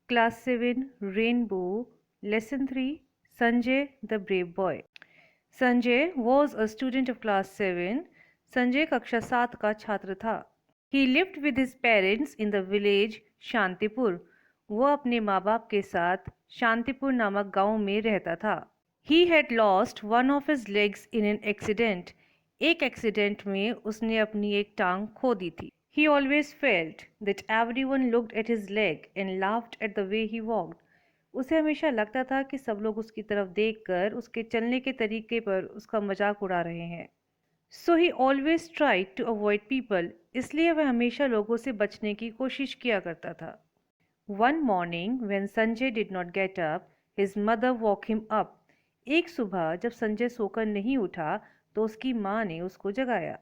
Class 7 Rainbow Lesson 3 Sanjay the Brave Boy. Sanjay was a student of class 7. Sanjay कक्षा 7 का छात्र था. He lived with his parents in the village Shantipur. वो अपने माँ बाप के साथ शांतिपुर नामक गांव में रहता था. He had lost one of his legs in an accident. एक एक्सीडेंट में उसने अपनी एक टांग खो दी थी. He always felt that everyone looked at his leg and laughed at the way he walked. उसे हमेशा लगता था कि सब लोग उसकी तरफ देखकर उसके चलने के तरीके पर उसका मजाक उड़ा रहे हैं. So he always tried to avoid people. इसलिए वह हमेशा लोगों से बचने की कोशिश किया करता था. One morning when Sanjay did not get up, his mother woke him up. एक सुबह जब संजय सोकर नहीं उठा तो उसकी माँ ने उसको जगाया.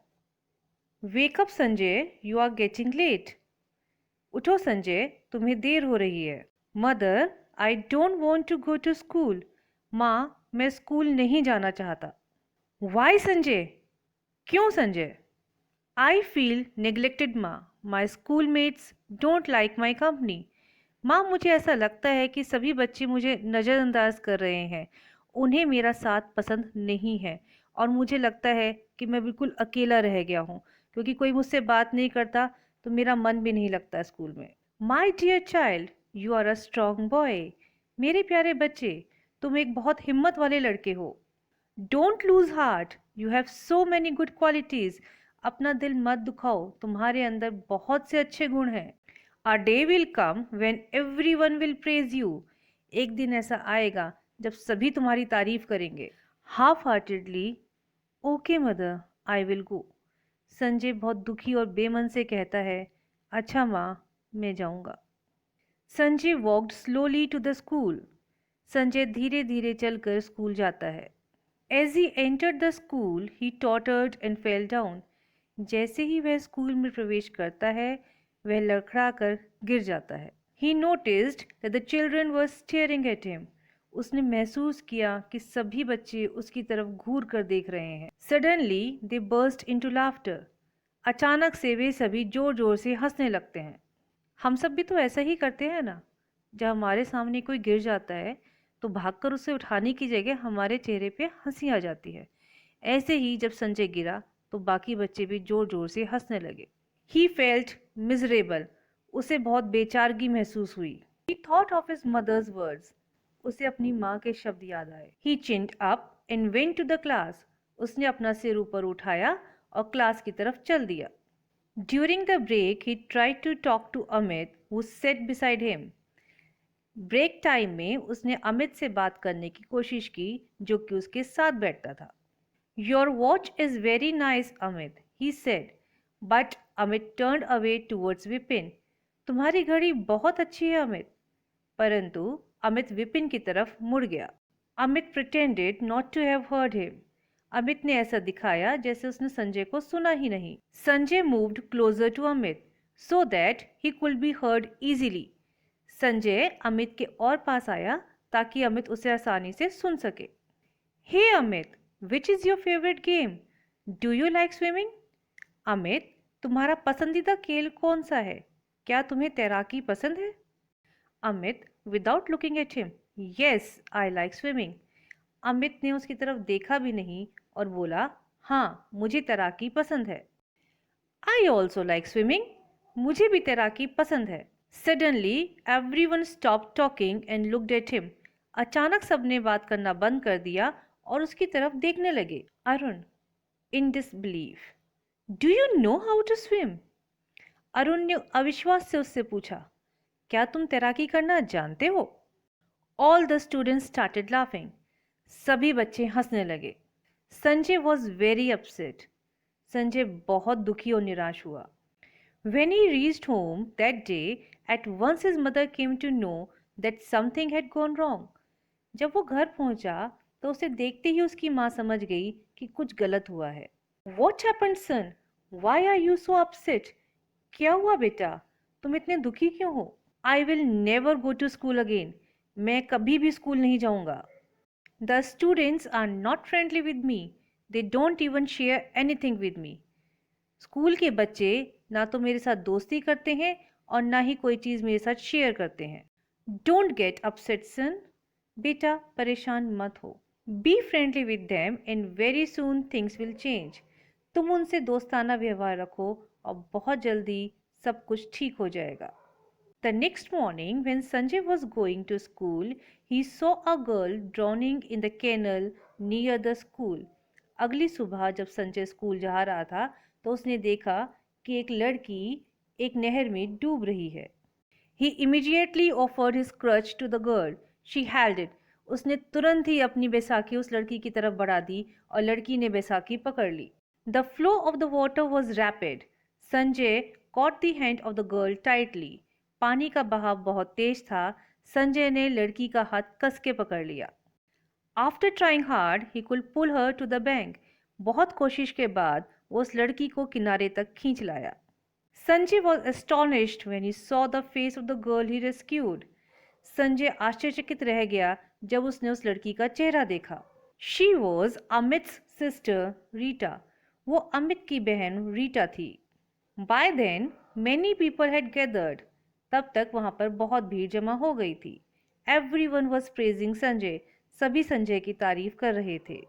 Wake up Sanjay, you are getting late. उठो संजय, तुम्हें देर हो रही है. Mother, I don't want to go to school. माँ, मैं स्कूल नहीं जाना चाहता. Why संजय? क्यों संजय? I feel neglected माँ. My schoolmates don't like my company. माँ, मुझे ऐसा लगता है कि सभी बच्चे मुझे नज़रअंदाज कर रहे हैं. उन्हें मेरा साथ पसंद नहीं है और मुझे लगता है कि मैं बिल्कुल अकेला रह गया हूँ क्योंकि कोई मुझसे बात नहीं करता तो मेरा मन भी नहीं लगता स्कूल में. My dear child, you are a strong boy. मेरे प्यारे बच्चे, तुम एक बहुत हिम्मत वाले लड़के हो. Don't lose heart, you have so many good qualities. अपना दिल मत दुखाओ, तुम्हारे अंदर बहुत से अच्छे गुण हैं. A day will come when everyone will praise you. एक दिन ऐसा आएगा जब सभी तुम्हारी तारीफ करेंगे. Half-heartedly, okay mother, I will go. Sanjay बहुत दुखी और बेमन से कहता है, अच्छा माँ, मैं जाऊंगा. Sanjay walked slowly to the school. Sanjay धीरे धीरे चलकर स्कूल जाता है. As he entered the school, he tottered and fell down. जैसे ही वह स्कूल में प्रवेश करता है, वह लड़खड़ाकर गिर जाता है. He noticed that the children were staring at him. उसने महसूस किया कि सभी बच्चे उसकी तरफ घूर कर देख रहे हैं. Suddenly they burst into laughter. अचानक से वे सभी जोर जोर से हंसने लगते हैं. हम सब भी तो ऐसा ही करते हैं ना. जब हमारे सामने कोई गिर जाता है तो भागकर उसे उठाने की जगह हमारे चेहरे पे हंसी आ जाती है. ऐसे ही जब संजय गिरा तो बाकी बच्चे भी जोर जोर से हंसने लगे. He felt miserable. उसे बहुत बेचारगी महसूस हुई. He thought of his mother's words. उसे अपनी माँ के शब्द याद आए. He chinned up and went to the class. उसने अपना सिर ऊपर उठाया और क्लास की तरफ चल दिया. During the break, he tried to talk to Amit, who sat beside him. Break time में उसने अमित से बात करने की कोशिश की जो कि उसके साथ बैठता था. Your watch is very nice, Amit, he said. But Amit turned away towards Vipin. तुम्हारी घड़ी बहुत अच्छी है अमित. परंतु अमित विपिन की तरफ मुड़ गया. Amit pretended not to have heard him. Amit ने ऐसा दिखाया जैसे उसने संजय को सुना ही नहीं. Sanjay moved closer to Amit so that he could be heard easily. Sanjay Amit के और पास आया ताकि अमित उसे आसानी से सुन सके. Hey Amit, which is your favorite game? Do you like swimming? Amit, तुम्हारा पसंदीदा खेल कौन सा है? क्या तुम्हें तैराकी पसंद है? Amit, without looking at him, yes, I like swimming. Amit ने उसकी तरफ देखा भी नहीं और बोला, हाँ, मुझे तैराकी पसंद है. I also like swimming. मुझे भी तैराकी पसंद है. Suddenly, everyone stopped talking and looked at him. अचानक सबने बात करना बंद कर दिया और उसकी तरफ देखने लगे. Arun, in disbelief, Do you know how to swim? Arun ने अविश्वास से उससे पूछा, क्या तुम तैराकी करना जानते हो? All the students started laughing. सभी बच्चे हंसने लगे. Sanjay was very upset. Sanjay बहुत दुखी और निराश हुआ. When he reached home that day, at once his mother came to know that something had gone wrong. जब वो घर पहुंचा तो उसे देखते ही उसकी माँ समझ गई कि कुछ गलत हुआ है. What happened, son? Why are you so upset? क्या हुआ बेटा? तुम इतने दुखी क्यों हो? I will never go to school again. मैं कभी भी स्कूल नहीं जाऊंगा. The students are not friendly with me. They don't even share anything with me. School के बच्चे ना तो मेरे साथ दोस्ती करते हैं और ना ही कोई चीज़ मेरे साथ शेयर करते हैं. डोंट गेट अपसेट सन, बेटा परेशान मत हो। Be friendly with them and very soon things will change, तुम उनसे दोस्ताना व्यवहार रखो और बहुत जल्दी सब कुछ ठीक हो जाएगा। The next morning, when Sanjay was going to school, he saw a girl drowning in the canal near the school. अगली सुबह जब संजय स्कूल जा रहा था तो उसने देखा कि एक लड़की एक नहर में डूब रही है। He immediately offered his crutch to the girl. She held it. उसने तुरंत ही अपनी बैसाखी उस लड़की की तरफ बढ़ा दी और लड़की ने बैसाखी पकड़ ली। The flow of the water was rapid. Sanjay caught the hand of the girl tightly. पानी का बहाव बहुत तेज था। संजय ने लड़की का हाथ कस के पकड़ लिया। After trying hard, he could pull her to the bank. बहुत कोशिश के बाद वो उस लड़की को किनारे तक खींच लाया। Sanjay was astonished when he saw the face of the girl he rescued. Sanjay आश्चर्यचकित रह गया जब उसने उस लड़की का चेहरा देखा। She was Amit's sister, Rita. वो अमित की बहन रीटा थी। By then, many people had gathered. तब तक वहां पर बहुत भीड़ जमा हो गई थी। Everyone was praising Sanjay. सभी संजय की तारीफ कर रहे थे।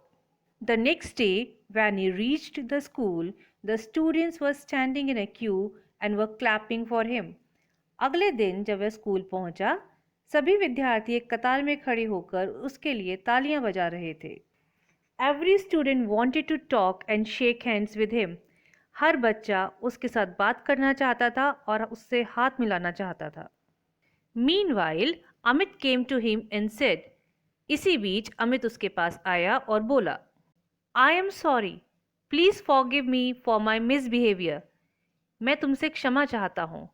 The next day, when he reached the school, the students were standing in a queue and were clapping for him. अगले दिन जब वह स्कूल पहुंचा, सभी विद्यार्थी एक कतार में खड़े होकर उसके लिए तालियां बजा रहे थे। Every student wanted to talk and shake hands with him. हर बच्चा उसके साथ बात करना चाहता था और उससे हाथ मिलाना चाहता था। Meanwhile, Amit came to him and said, इसी बीच अमित उसके पास आया और बोला, I am sorry. Please forgive me for my misbehavior. मैं तुमसे क्षमा चाहता हूँ।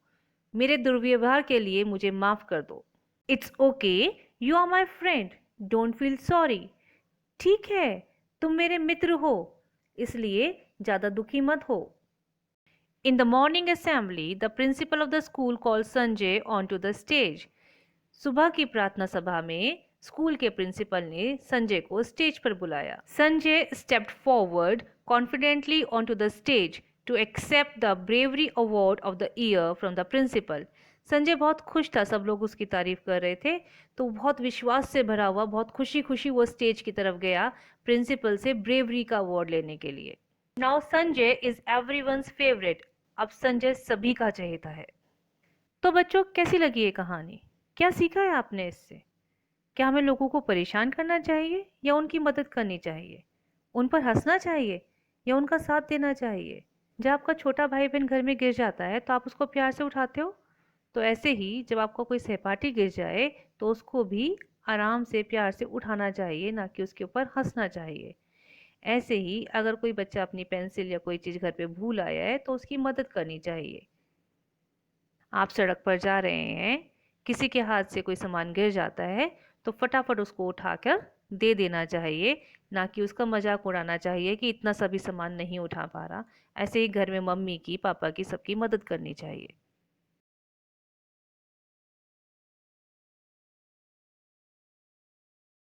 मेरे दुर्व्यवहार के लिए मुझे माफ़ कर दो। It's okay. You are my friend. Don't feel sorry. ठीक है, तुम मेरे मित्र हो, इसलिए ज़्यादा दुखी मत हो। In the morning assembly, the principal of the school called Sanjay onto the stage. सुबह की प्रार्थना सभा में स्कूल के प्रिंसिपल ने संजय को स्टेज पर बुलाया। Sanjay stepped forward confidently onto the stage to accept the bravery award of the year from the principal. Sanjay बहुत खुश था, सब लोग उसकी तारीफ कर रहे थे, तो बहुत विश्वास से भरा हुआ बहुत खुशी खुशी वो स्टेज की तरफ गया प्रिंसिपल से ब्रेवरी का अवार्ड लेने के लिए। Now Sanjay is everyone's favourite. अब संजय सभी का चहेता है। तो बच्चों, कैसी लगी ये कहानी? क्या सीखा है आपने इससे? क्या हमें लोगों को परेशान करना चाहिए या उनकी मदद करनी चाहिए? उन पर हंसना चाहिए या उनका साथ देना चाहिए? जब आपका छोटा भाई बहन घर में गिर जाता है तो आप उसको प्यार से उठाते हो, तो ऐसे ही जब आपका कोई सहपाठी गिर जाए तो उसको भी आराम से प्यार से उठाना चाहिए, ना कि उसके ऊपर हंसना चाहिए। ऐसे ही अगर कोई बच्चा अपनी पेंसिल या कोई चीज़ घर पे भूल आया है तो उसकी मदद करनी चाहिए। आप सड़क पर जा रहे हैं, किसी के हाथ से कोई सामान गिर जाता है तो फटाफट उसको उठाकर दे देना चाहिए, ना कि उसका मजाक उड़ाना चाहिए कि इतना सा भी सामान नहीं उठा पा रहा। ऐसे ही घर में मम्मी की, पापा की, सबकी मदद करनी चाहिए।